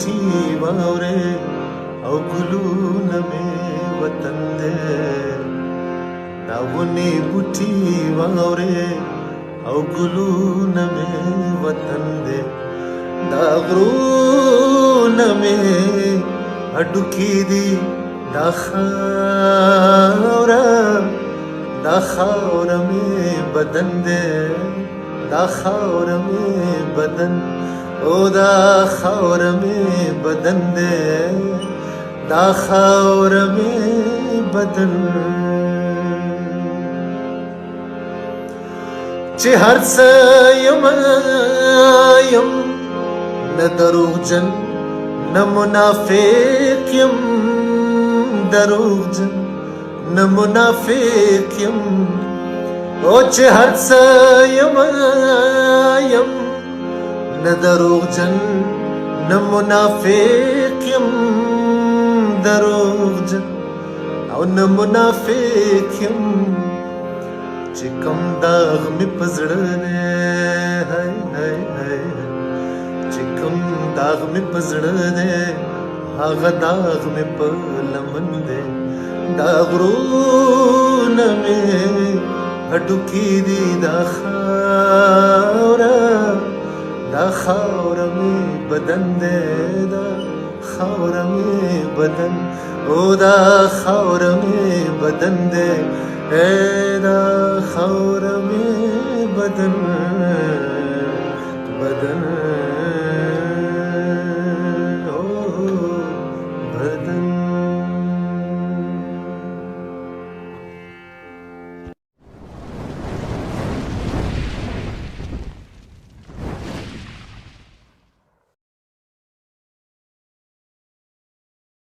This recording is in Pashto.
بوټي واورې او ګلونه مې وطن دی دا ونې بوټي واورې او ګلونه مې وطن دی دا غرونه مې هډوکي دي دا خاوره مې بدن دی دا خاوره مې بدن او دا خاوره مې بدن دی دا خاوره مې بدن چې هر څه یم نه دروغجن نه منافق یم دروغجن نه منافق یم او چې هر څه یم نه دروغجن نه منافق یم دروغجن او نه منافق یم چې کوم داغ مې په زړه دی چې کوم داغ مې په زړه دی هغه داغ مې په لمن دی دا غرونه مې هډوکي دي دا خاوره مې بدن دی دا خاوره مې بدن او دا خاوره مې بدن دی دا خاوره مې بدن